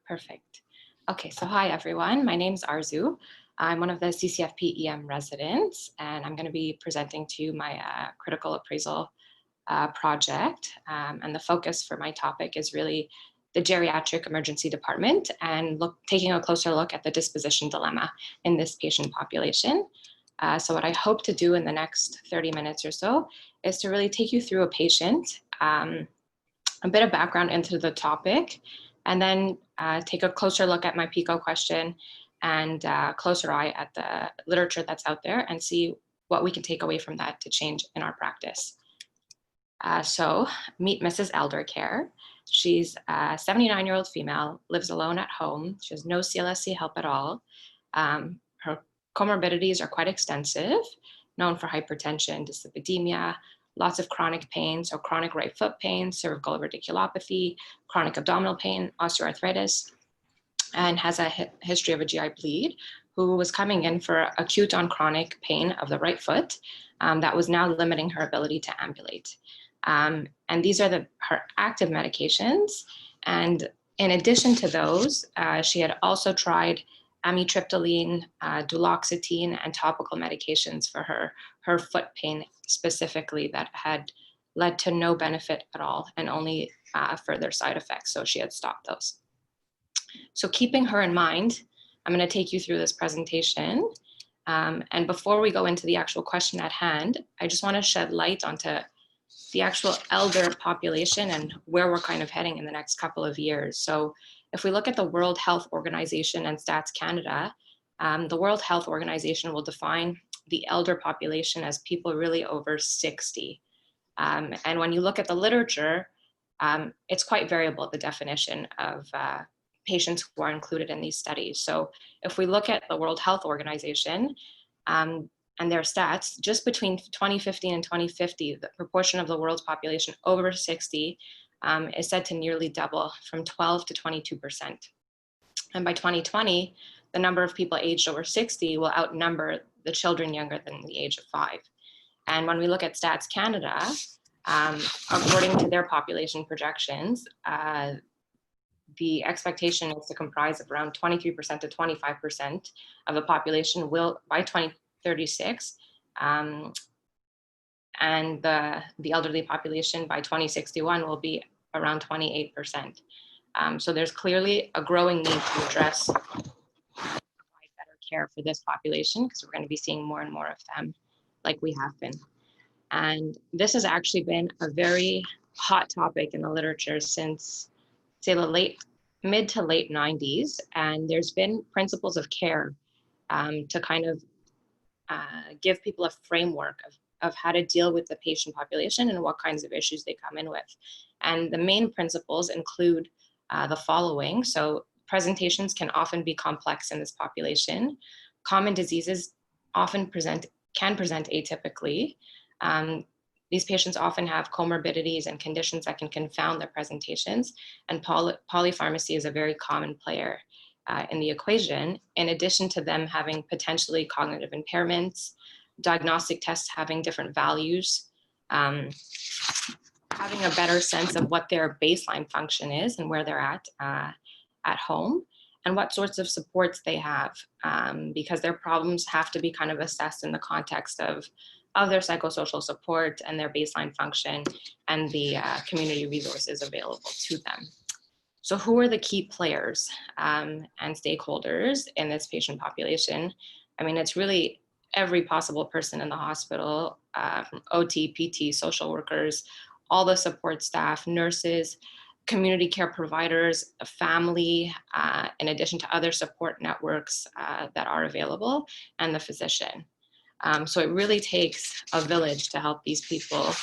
Perfect. Okay, so hi everyone. My name is Arzu. I'm one of the CCFP EM residents, and I'm going to be presenting to you my critical appraisal project. And the focus for my topic is really the geriatric emergency department and taking a closer look at the disposition dilemma in this patient population. So what I hope to do in the next 30 minutes or so is to really take you through a patient, a bit of background into the topic, and then take a closer look at my PICO question and closer eye at the literature that's out there and see what we can take away from that to change in our practice. So meet Mrs. Eldercare. She's a 79-year-old female, lives alone at home. She has no CLSC help at all. Her comorbidities are quite extensive, known for hypertension, dyslipidemia, lots of chronic pain, so chronic right foot pain, cervical radiculopathy, chronic abdominal pain, osteoarthritis, and has a history of a GI bleed, who was coming in for acute on chronic pain of the right foot that was now limiting her ability to ambulate. And these are her active medications. And in addition to those, she had also tried amitriptyline, duloxetine, and topical medications for her foot pain specifically that had led to no benefit at all and only further side effects. So she had stopped those. So keeping her in mind, I'm going to take you through this presentation. And before we go into the actual question at hand, I just want to shed light onto the actual elder population and where we're kind of heading in the next couple of years. So if we look at the World Health Organization and Stats Canada, the World Health Organization will define the elder population as people really over 60. And when you look at the literature, it's quite variable, the definition of patients who are included in these studies. So if we look at the World Health Organization and their stats, just between 2015 and 2050, the proportion of the world's population over 60 is said to nearly double from 12 to 22%. And by 2020, the number of people aged over 60 will outnumber the children younger than the age of 5. And when we look at Stats Canada, according to their population projections, the expectation is to comprise of around 23% to 25% of the population will, by 2036, and the elderly population by 2061 will be around 28%. So there's clearly a growing need to address better care for this population, because we're going to be seeing more and more of them like we have been. And this has actually been a very hot topic in the literature since, say, the mid to late 90s. And there's been principles of care to kind of give people a framework of how to deal with the patient population and what kinds of issues they come in with. And the main principles include the following. So presentations can often be complex in this population. Common diseases often can present atypically. These patients often have comorbidities and conditions that can confound their presentations, and polypharmacy is a very common player in the equation, in addition to them having potentially cognitive impairments, diagnostic tests having different values, having a better sense of what their baseline function is and where they're at home, and what sorts of supports they have, because their problems have to be kind of assessed in the context of their psychosocial support and their baseline function and the community resources available to them. So who are the key players and stakeholders in this patient population? I mean, it's really every possible person in the hospital, from OT, PT, social workers, all the support staff, nurses, community care providers, a family, in addition to other support networks that are available, and the physician. So it really takes a village to help these people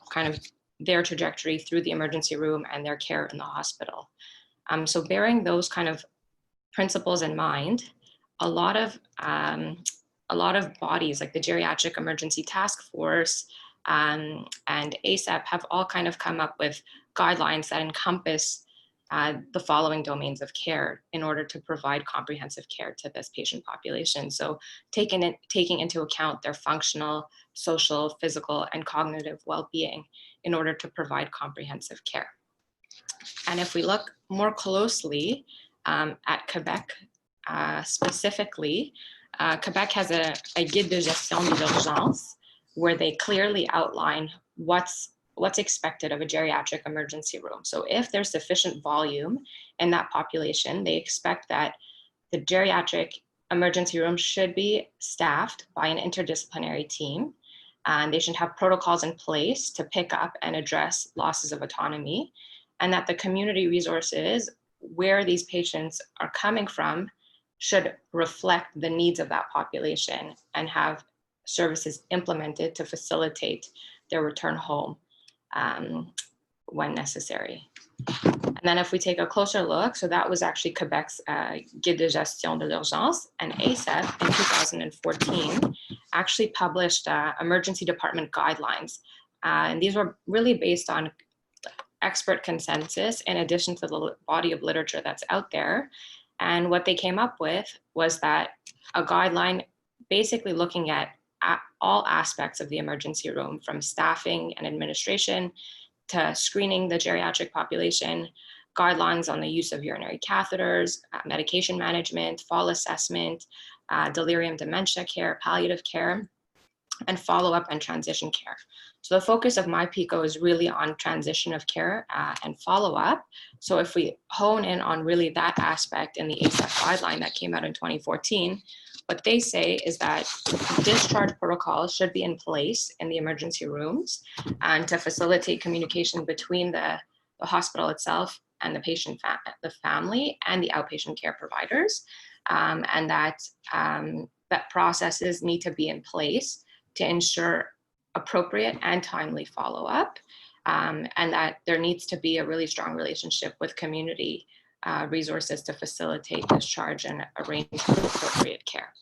kind of their trajectory through the emergency room and their care in the hospital. So bearing those kind of principles in mind, a lot of bodies like the Geriatric Emergency Task Force and ASAP have all kind of come up with guidelines that encompass the following domains of care in order to provide comprehensive care to this patient population. So taking into account their functional, social, physical, and cognitive well-being in order to provide comprehensive care. And if we look more closely At Quebec, specifically, Quebec has a guide de gestion de l'urgence where they clearly outline what's expected of a geriatric emergency room. So if there's sufficient volume in that population, they expect that the geriatric emergency room should be staffed by an interdisciplinary team, and they should have protocols in place to pick up and address losses of autonomy, and that the community resources where these patients are coming from should reflect the needs of that population and have services implemented to facilitate their return home when necessary. And then if we take a closer look, so that was actually Quebec's Guide de gestion de l'urgence, and ASEP in 2014 actually published emergency department guidelines. And these were really based on expert consensus in addition to the body of literature that's out there. And what they came up with was that a guideline basically looking at all aspects of the emergency room, from staffing and administration to screening the geriatric population, guidelines on the use of urinary catheters, medication management, fall assessment, delirium dementia care, palliative care, and follow-up and transition care. So the focus of my PICO is really on transition of care and follow-up. So if we hone in on really that aspect in the ASEP guideline that came out in 2014, what they say is that discharge protocols should be in place in the emergency rooms and to facilitate communication between the hospital itself and the patient, the family, and the outpatient care providers, and that processes need to be in place to ensure appropriate and timely follow-up, and that there needs to be a really strong relationship with community resources to facilitate discharge and arrange appropriate care.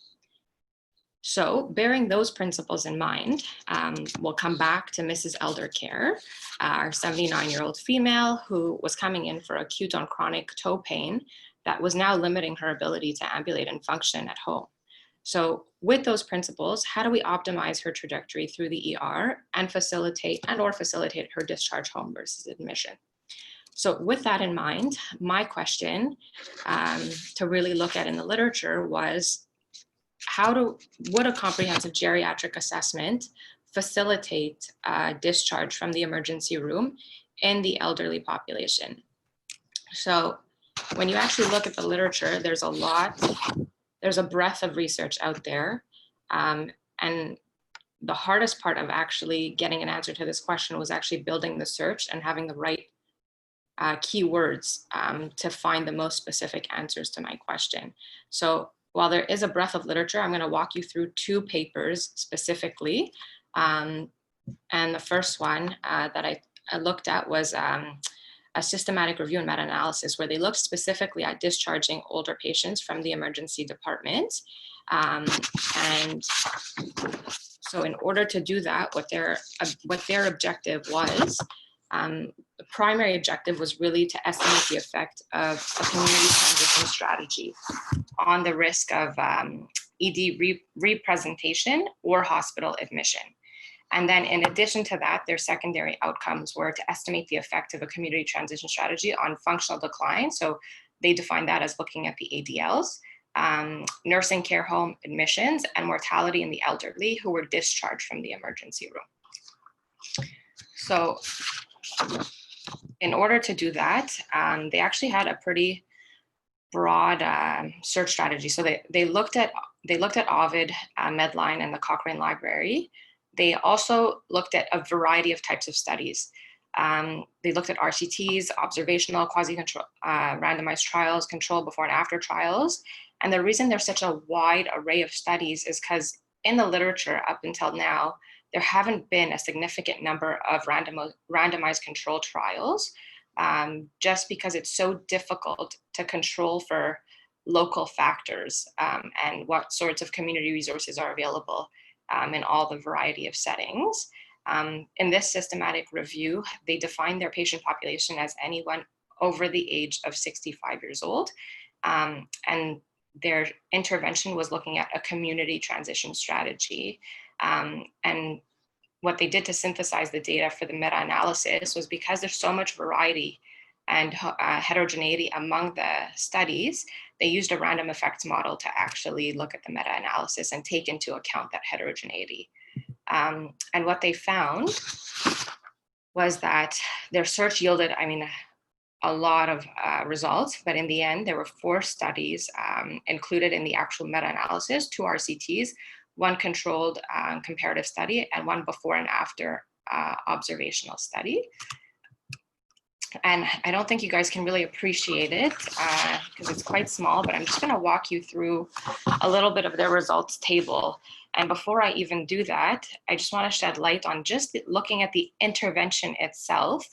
So bearing those principles in mind, we'll come back to Mrs. Elder Care, our 79-year-old female who was coming in for acute on chronic toe pain that was now limiting her ability to ambulate and function at home. So with those principles, how do we optimize her trajectory through the ER and facilitate her discharge home versus admission? So with that in mind, my question to really look at in the literature was, would a comprehensive geriatric assessment facilitate discharge from the emergency room in the elderly population? So when you actually look at the literature, there's a breadth of research out there. And the hardest part of actually getting an answer to this question was actually building the search and having the right keywords to find the most specific answers to my question. So while there is a breadth of literature, I'm going to walk you through two papers specifically. And the first one that I looked at was a systematic review and meta-analysis where they looked specifically at discharging older patients from the emergency department. And so in order to do that, what their objective was, the primary objective was really to estimate the effect of a community transition strategy on the risk of ED representation or hospital admission. And then in addition to that, their secondary outcomes were to estimate the effect of a community transition strategy on functional decline. So they defined that as looking at the ADLs, nursing care home admissions, and mortality in the elderly who were discharged from the emergency room. So in order to do that, they actually had a pretty broad search strategy. So they looked at Ovid, Medline, and the Cochrane Library. They also looked at a variety of types of studies. They looked at RCTs, observational, quasi-control, randomized trials, control before and after trials. And the reason there's such a wide array of studies is because in the literature up until now, there haven't been a significant number of randomized control trials, just because it's so difficult to control for local factors and what sorts of community resources are available in all the variety of settings. In this systematic review, they defined their patient population as anyone over the age of 65 years old. And their intervention was looking at a community transition strategy. And what they did to synthesize the data for the meta-analysis was, because there's so much variety and heterogeneity among the studies, they used a random effects model to actually look at the meta-analysis and take into account that heterogeneity. And what they found was that their search yielded, a lot of results, but in the end, there were 4 studies included in the actual meta-analysis, 2 RCTs, 1 controlled comparative study, and 1 before and after observational study. And I don't think you guys can really appreciate it because it's quite small, but I'm just going to walk you through a little bit of their results table. And before I even do that, I just want to shed light on just looking at the intervention itself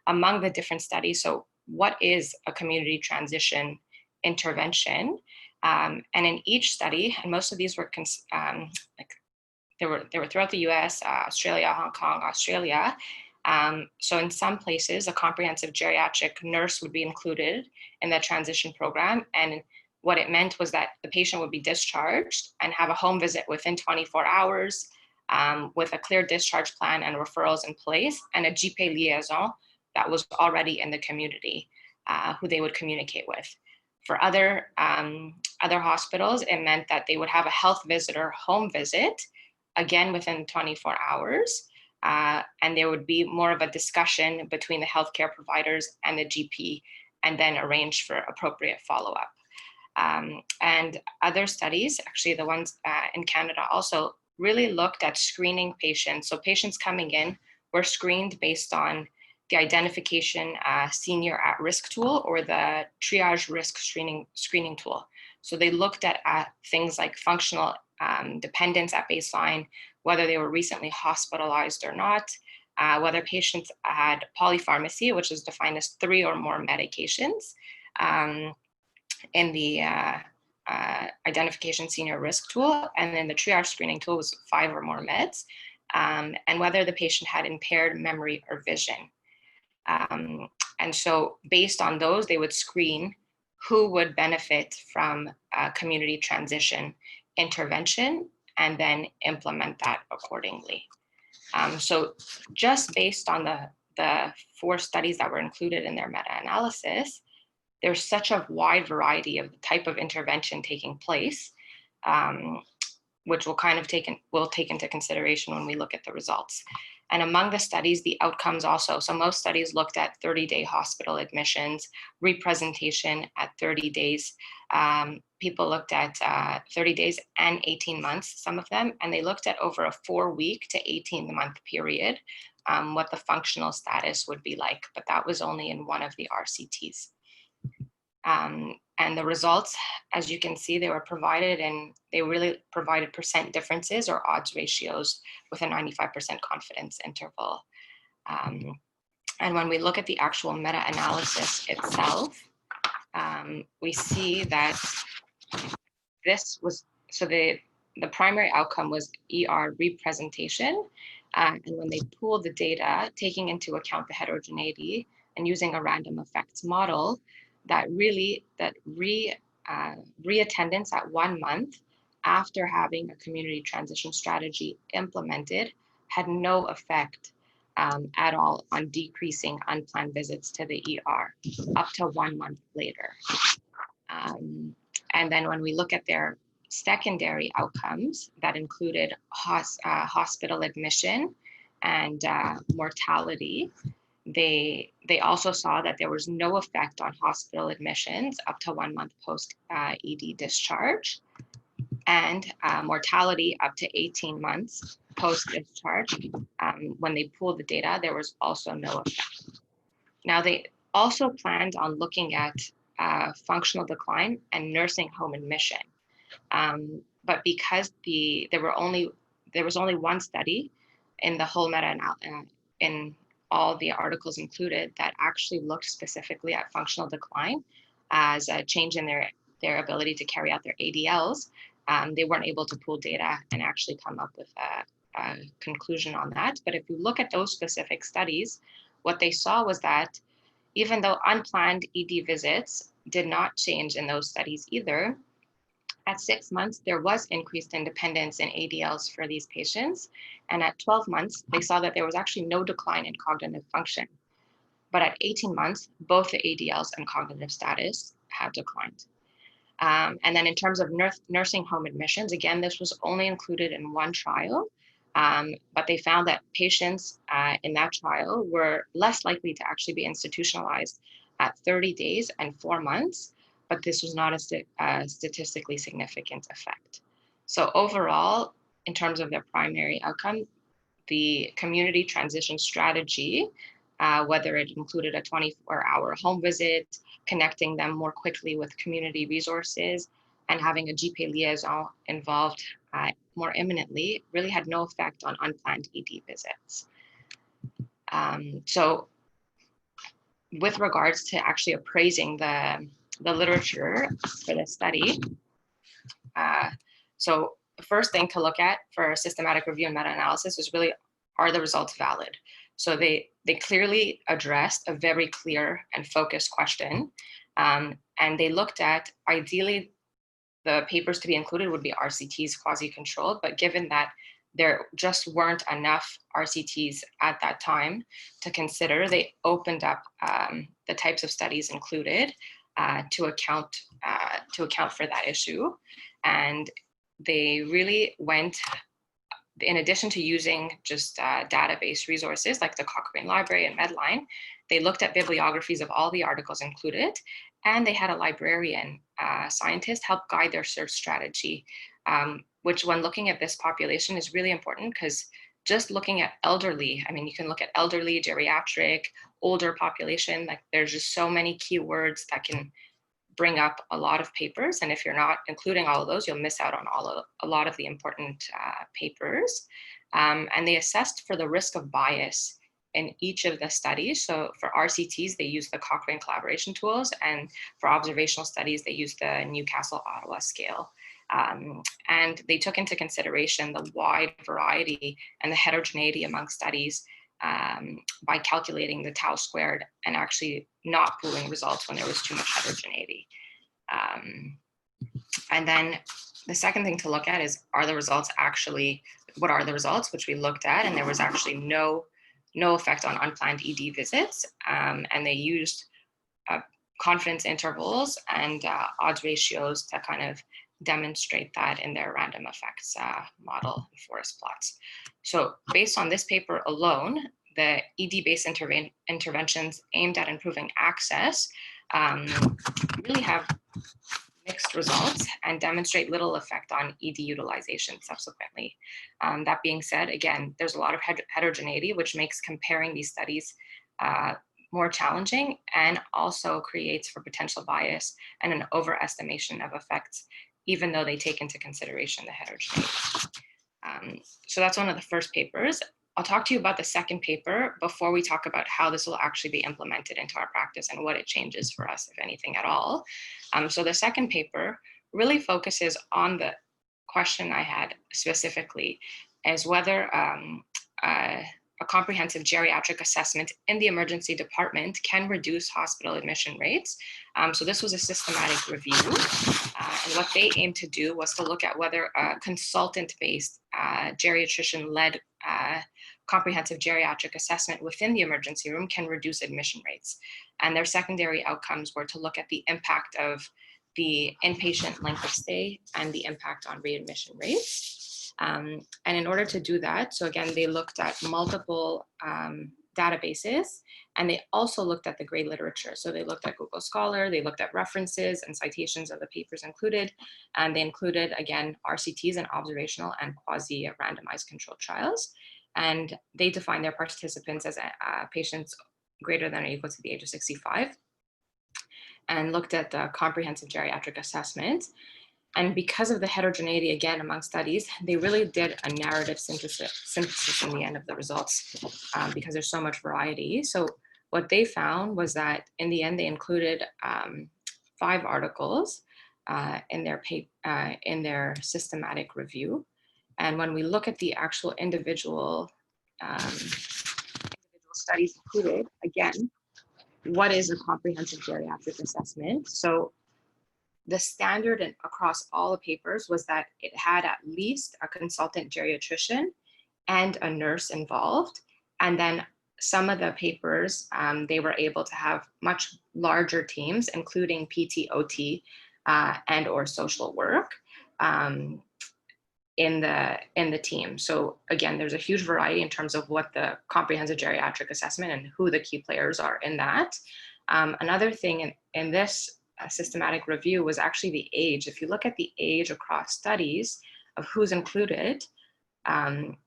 among the different studies. So what is a community transition intervention? And in each study, and most of these were they were throughout the US, Australia, Hong Kong, Australia. So in some places, a comprehensive geriatric nurse would be included in the transition program. And what it meant was that the patient would be discharged and have a home visit within 24 hours with a clear discharge plan and referrals in place, and a GP liaison that was already in the community who they would communicate with. For other hospitals, it meant that they would have a health visitor home visit, again within 24 hours, and there would be more of a discussion between the healthcare providers and the GP, and then arrange for appropriate follow-up. And other studies, actually the ones in Canada also, really looked at screening patients. So patients coming in were screened based on the identification senior at-risk tool or the triage risk screening tool. So they looked at things like functional dependence at baseline, whether they were recently hospitalized or not, whether patients had polypharmacy, which is defined as 3 or more medications in the identification senior risk tool, and then the triage screening tool was 5 or more meds, and whether the patient had impaired memory or vision. And so based on those, they would screen who would benefit from a community transition intervention and then implement that accordingly. So just based on the 4 studies that were included in their meta-analysis, there's such a wide variety of the type of intervention taking place, which we'll take into consideration when we look at the results. And among the studies, the outcomes also. So most studies looked at 30-day hospital admissions, representation at 30 days. People looked at 30 days and 18 months, some of them, and they looked at over a 4-week to 18-month period, what the functional status would be like, but that was only in one of the RCTs. And the results, as you can see, they were provided, and they really provided percent differences or odds ratios with a 95% confidence interval. And when we look at the actual meta-analysis itself, we see that this was, so the primary outcome was ER representation. And when they pooled the data, taking into account the heterogeneity and using a random effects model, that reattendance at 1 month after having a community transition strategy implemented had no effect at all on decreasing unplanned visits to the ER up to 1 month later. And then when we look at their secondary outcomes that included hospital admission and mortality, they also saw that there was no effect on hospital admissions up to 1 month post ED discharge, and mortality up to 18 months post discharge. When they pooled the data, there was also no effect. Now, they also planned on looking at functional decline and nursing home admission, but because there was only 1 study in the whole in all the articles included that actually looked specifically at functional decline as a change in their ability to carry out their ADLs, they weren't able to pool data and actually come up with a conclusion on that. But if you look at those specific studies, what they saw was that even though unplanned ED visits did not change in those studies either, at 6 months, there was increased independence in ADLs for these patients. And at 12 months, they saw that there was actually no decline in cognitive function. but at 18 months, both the ADLs and cognitive status have declined. And then in terms of nursing home admissions, again, this was only included in one trial, but they found that patients in that trial were less likely to actually be institutionalized at 30 days and 4 months, but this was not a statistically significant effect. So overall, in terms of their primary outcome, the community transition strategy, whether it included a 24-hour home visit, connecting them more quickly with community resources, and having a GP liaison involved more imminently, really had no effect on unplanned ED visits. So with regards to actually appraising the literature for this study, so the first thing to look at for systematic review and meta-analysis is really, are the results valid? So they clearly addressed a very clear and focused question. And they looked at, ideally, the papers to be included would be RCTs quasi-controlled, but given that there just weren't enough RCTs at that time to consider, they opened up the types of studies included to account for that issue. And they really went, in addition to using just database resources like the Cochrane Library and Medline, they looked at bibliographies of all the articles included, and they had a librarian scientist help guide their search strategy, which when looking at this population is really important, because just looking at elderly, I mean, you can look at elderly, geriatric, older population, like there's just so many keywords that can bring up a lot of papers. And if you're not including all of those, you'll miss out on a lot of the important papers. And they assessed for the risk of bias in each of the studies. So for RCTs, they use the Cochrane collaboration tools, and for observational studies, they use the Newcastle-Ottawa scale. And they took into consideration the wide variety and the heterogeneity among studies by calculating the tau squared and actually not pooling results when there was too much heterogeneity. And then the second thing to look at is, are the results actually, what are the results, which we looked at, and there was actually no effect on unplanned ED visits. And they used confidence intervals and odds ratios to kind of demonstrate that in their random effects model forest plots. So based on this paper alone, the ED-based interventions aimed at improving access really have mixed results and demonstrate little effect on ED utilization subsequently. That being said, again, there's a lot of heterogeneity, which makes comparing these studies more challenging, and also creates for potential bias and an overestimation of effects, even though they take into consideration the heterogeneity. So that's one of the first papers. I'll talk to you about the second paper before we talk about how this will actually be implemented into our practice and what it changes for us, if anything at all. So the second paper really focuses on the question I had specifically, as whether a comprehensive geriatric assessment in the emergency department can reduce hospital admission rates. So this was a systematic review. And what they aimed to do was to look at whether a consultant-based geriatrician-led comprehensive geriatric assessment within the emergency room can reduce admission rates. And their secondary outcomes were to look at the impact of the inpatient length of stay and the impact on readmission rates. And in order to do that, so again, they looked at multiple databases, and they also looked at the grey literature. So they looked at Google Scholar, they looked at references and citations of the papers included, and they included, again, RCTs and observational and quasi-randomized controlled trials. And they defined their participants as patients greater than or equal to the age of 65, and looked at the comprehensive geriatric assessment. And because of the heterogeneity, again, among studies, they really did a narrative synthesis in the end of the results because there's so much variety. So what they found was that in the end, they included 5 articles in their systematic review. And when we look at the actual individual studies included, again, what is a comprehensive geriatric assessment? So the standard across all the papers was that it had at least a consultant geriatrician and a nurse involved, and then some of the papers, they were able to have much larger teams, including PT, OT, and or social work in the team. So again, there's a huge variety in terms of what the comprehensive geriatric assessment and who the key players are in that. Another thing in this systematic review was actually the age. If you look at the age across studies of who's included,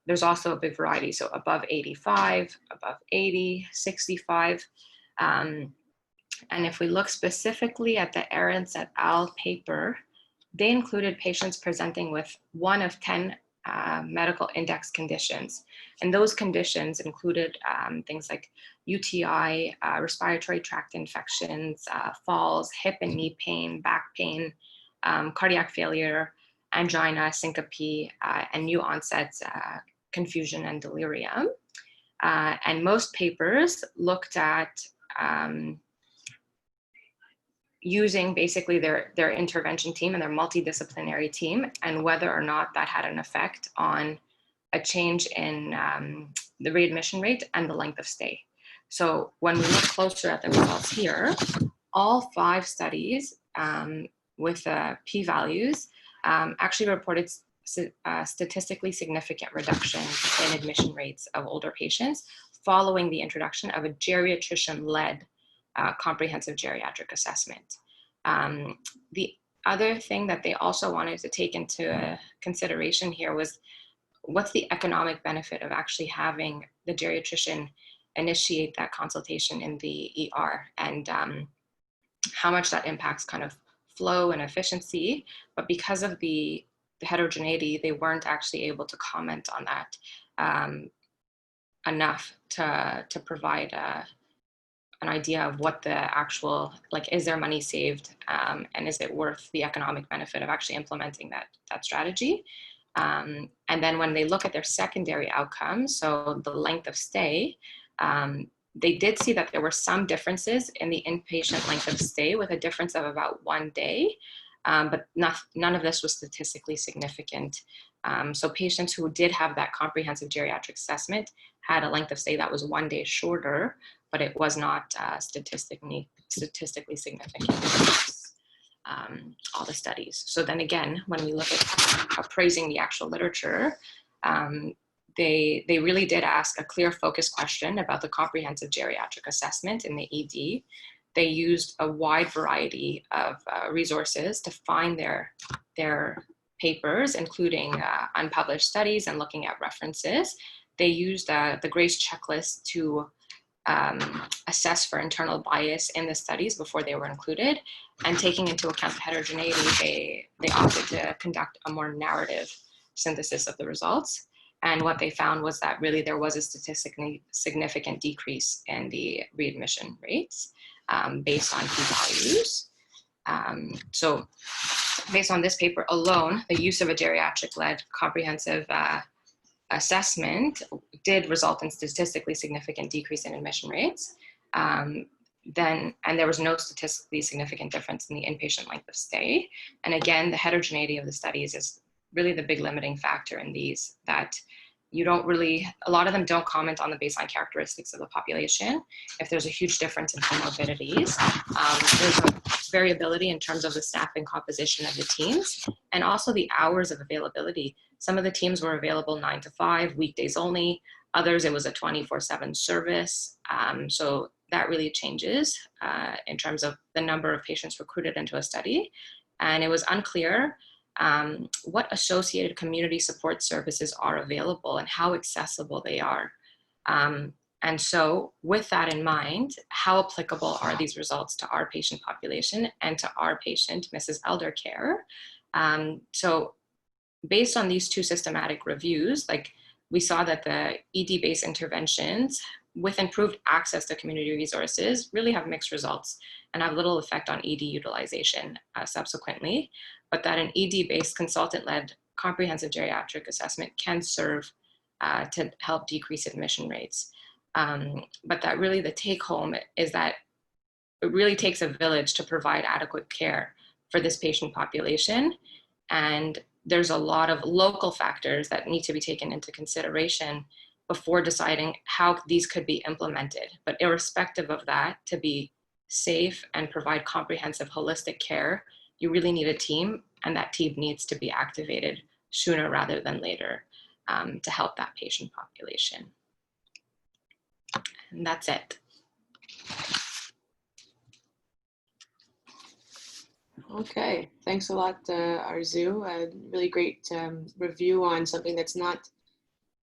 there's also a big variety. So above 85, above 80, 65. And if we look specifically at the Ahrens et al. Paper, they included patients presenting with one of 10 medical index conditions. And those conditions included things like UTI, respiratory tract infections, falls, hip and knee pain, back pain, cardiac failure, angina, syncope, and new onset confusion and delirium. And most papers looked at using basically their intervention team and their multidisciplinary team, and whether or not that had an effect on a change in the readmission rate and the length of stay. So when we look closer at the results here, all 5 studies with p-values actually reported statistically significant reduction in admission rates of older patients following the introduction of a geriatrician-led comprehensive geriatric assessment. The other thing that they also wanted to take into consideration here was what's the economic benefit of actually having the geriatrician initiate that consultation in the ER, and how much that impacts kind of flow and efficiency. But because of the heterogeneity, they weren't actually able to comment on that enough to provide an idea of what the actual, like, is there money saved, and is it worth the economic benefit of actually implementing that strategy? And then when they look at their secondary outcomes, so the length of stay, they did see that there were some differences in the inpatient length of stay, with a difference of about 1 day, but none of this was statistically significant. So patients who did have that comprehensive geriatric assessment had a length of stay that was 1 day shorter, but it was not statistically significant across all the studies. So then again, when we look at appraising the actual literature, they really did ask a clear focus question about the comprehensive geriatric assessment in the ED. They used a wide variety of resources to find their papers, including unpublished studies and looking at references. They used the GRACE checklist to assess for internal bias in the studies before they were included, and taking into account the heterogeneity, they opted to conduct a more narrative synthesis of the results. And what they found was that really there was a statistically significant decrease in the readmission rates based on p-values. So based on this paper alone, the use of a geriatric-led comprehensive assessment did result in statistically significant decrease in admission rates. And there was no statistically significant difference in the inpatient length of stay. And again, the heterogeneity of the studies is really the big limiting factor in these, that you don't really, a lot of them don't comment on the baseline characteristics of the population. If there's a huge difference in comorbidities, there's a variability in terms of the staffing composition of the teams, and also the hours of availability. Some of the teams were available 9 to 5, weekdays only. Others, it was a 24/7 service. So that really changes in terms of the number of patients recruited into a study. And it was unclear what associated community support services are available and how accessible they are. And so with that in mind, how applicable are these results to our patient population and to our patient, Mrs. Eldercare? So based on these 2 systematic reviews, like, we saw that the ED-based interventions with improved access to community resources really have mixed results and have little effect on ED utilization subsequently, but that an ED-based consultant-led comprehensive geriatric assessment can serve to help decrease admission rates. But that really the take home is that it really takes a village to provide adequate care for this patient population. And there's a lot of local factors that need to be taken into consideration before deciding how these could be implemented. But irrespective of that, to be safe and provide comprehensive holistic care, you really need a team, and that team needs to be activated sooner rather than later to help that patient population. And that's it. Okay, thanks a lot, Arzu. A really great review on something that's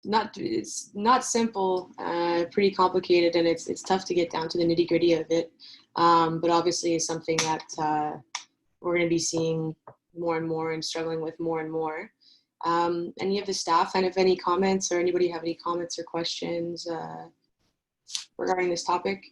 it's not simple, pretty complicated, and it's tough to get down to the nitty-gritty of it. But obviously, is something that we're going to be seeing more and more and struggling with more and more. Any of the staff kind of any comments, or anybody have any comments or questions regarding this topic?